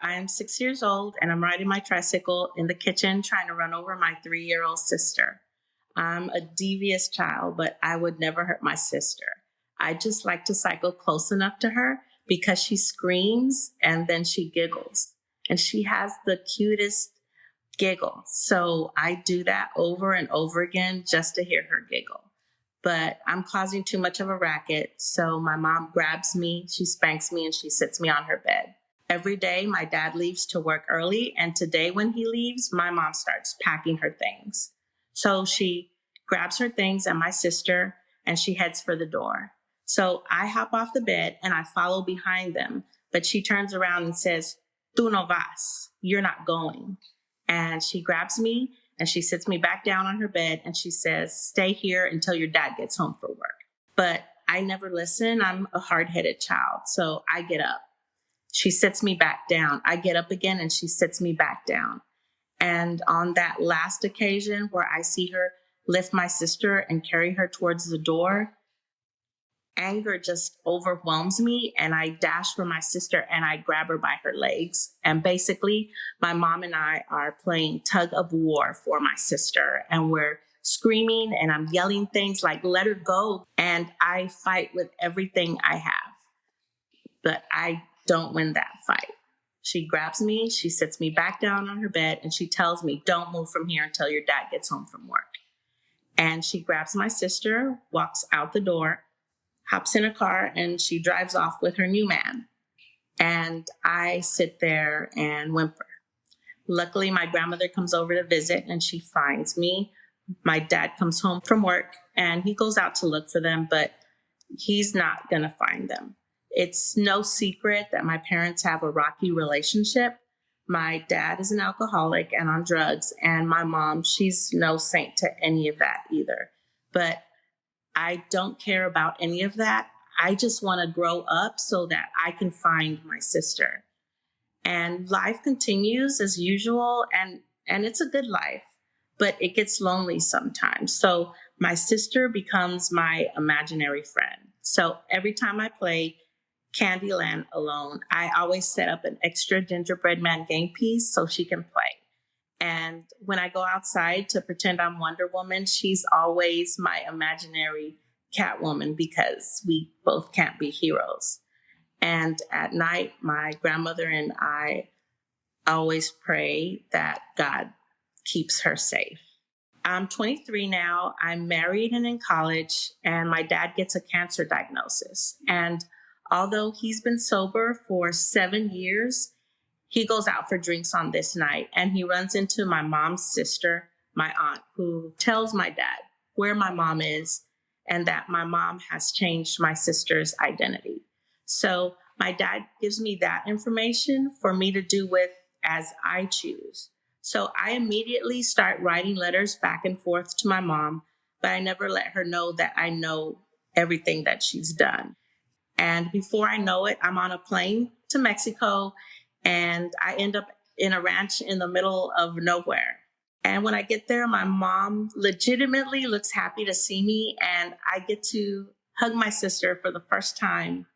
I'm 6 years old and I'm riding my tricycle in the kitchen trying to run over my 3-year-old sister. I'm a devious child, but I would never hurt my sister. I just like to cycle close enough to her because she screams and then she giggles. And she has the cutest giggle. So I do that over and over again just to hear her giggle. But I'm causing too much of a racket. So my mom grabs me, she spanks me, and she sits me on her bed. Every day, my dad leaves to work early. And today when he leaves, my mom starts packing her things. So she grabs her things and my sister, and she heads for the door. So I hop off the bed and I follow behind them. But she turns around and says, "Tú no vas, you're not going." And she grabs me and she sits me back down on her bed and she says, "Stay here until your dad gets home from work." But I never listen. I'm a hard-headed child. So I get up. She sits me back down. I get up again and she sits me back down. And on that last occasion where I see her lift my sister and carry her towards the door, anger just overwhelms me, and I dash for my sister and I grab her by her legs. And basically, my mom and I are playing tug of war for my sister, and we're screaming and I'm yelling things like, "Let her go." And I fight with everything I have, but I don't win that fight. She grabs me, she sits me back down on her bed, and she tells me, "Don't move from here until your dad gets home from work." And she grabs my sister, walks out the door, hops in a car, and she drives off with her new man. And I sit there and whimper. Luckily, my grandmother comes over to visit and she finds me. My dad comes home from work and he goes out to look for them, but he's not going to find them. It's no secret that my parents have a rocky relationship. My dad is an alcoholic and on drugs, and my mom, she's no saint to any of that either. But I don't care about any of that. I just want to grow up so that I can find my sister. And life continues as usual, and it's a good life, but it gets lonely sometimes. So my sister becomes my imaginary friend. So every time I play Candyland alone, I always set up an extra gingerbread man game piece so she can play. And when I go outside to pretend I'm Wonder Woman, she's always my imaginary Catwoman because we both can't be heroes. And at night, my grandmother and I always pray that God keeps her safe. I'm 23 now. I'm married and in college, and my dad gets a cancer diagnosis. And although he's been sober for 7 years, he goes out for drinks on this night, and he runs into my mom's sister, my aunt, who tells my dad where my mom is and that my mom has changed my sister's identity. So my dad gives me that information for me to do with as I choose. So I immediately start writing letters back and forth to my mom, but I never let her know that I know everything that she's done. And before I know it, I'm on a plane to Mexico, and I end up in a ranch in the middle of nowhere. And when I get there, my mom legitimately looks happy to see me, and I get to hug my sister for the first time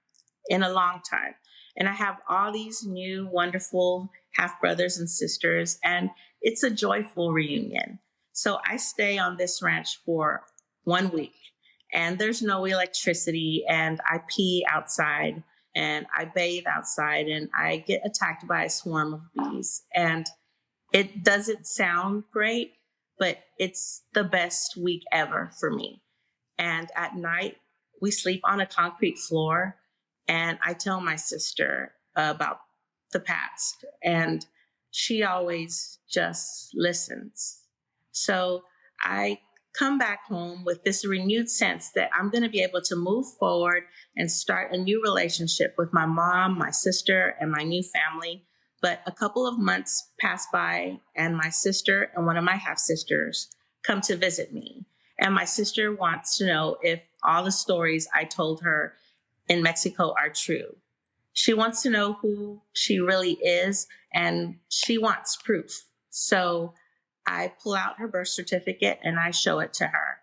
in a long time. And I have all these new, wonderful half brothers and sisters, and it's a joyful reunion. So I stay on this ranch for 1 week, and there's no electricity, and I pee outside, and I bathe outside, and I get attacked by a swarm of bees. And it doesn't sound great, but it's the best week ever for me. And at night, we sleep on a concrete floor, and I tell my sister about the past, and she always just listens. So I come back home with this renewed sense that I'm going to be able to move forward and start a new relationship with my mom, my sister, and my new family. But a couple of months pass by, and my sister and one of my half-sisters come to visit me. And my sister wants to know if all the stories I told her in Mexico are true. She wants to know who she really is, and she wants proof. So I pull out her birth certificate and I show it to her.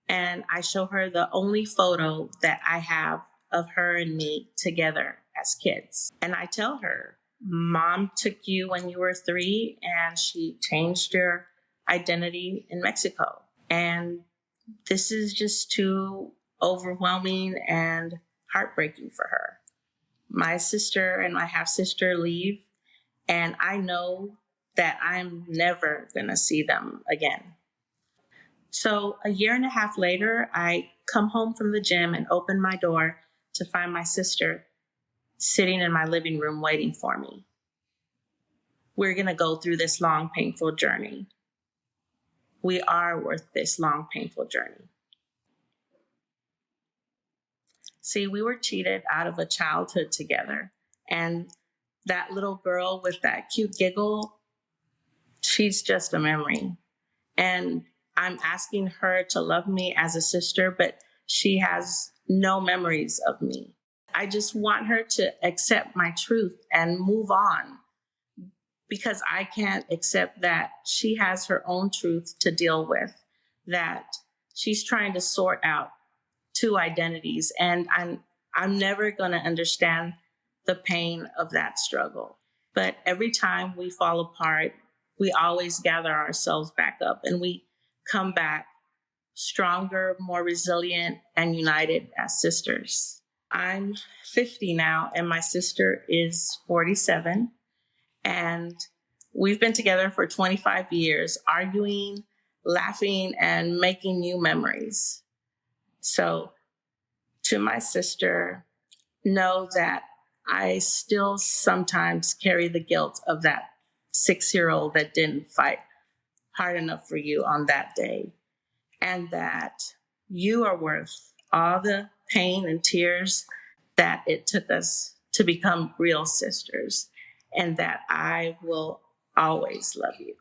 And I show her the only photo that I have of her and me together as kids. And I tell her, Mom took you when you were 3 and she changed your identity in Mexico. And this is just too overwhelming and heartbreaking for her. My sister and my half sister leave, and I know that I'm never going to see them again. So a year and a half later, I come home from the gym and open my door to find my sister sitting in my living room waiting for me. We're going to go through this long, painful journey. We are worth this long, painful journey. See, we were cheated out of a childhood together. And that little girl with that cute giggle, she's just a memory. And I'm asking her to love me as a sister, but she has no memories of me. I just want her to accept my truth and move on, because I can't accept that she has her own truth to deal with, that she's trying to sort out two identities. And I'm never going to understand the pain of that struggle. But every time we fall apart, we always gather ourselves back up and we come back stronger, more resilient, and united as sisters. I'm 50 now, and my sister is 47. And we've been together for 25 years, arguing, laughing, and making new memories. So to my sister, know that I still sometimes carry the guilt of that 6-year-old that didn't fight hard enough for you on that day, and that you are worth all the pain and tears that it took us to become real sisters, and that I will always love you.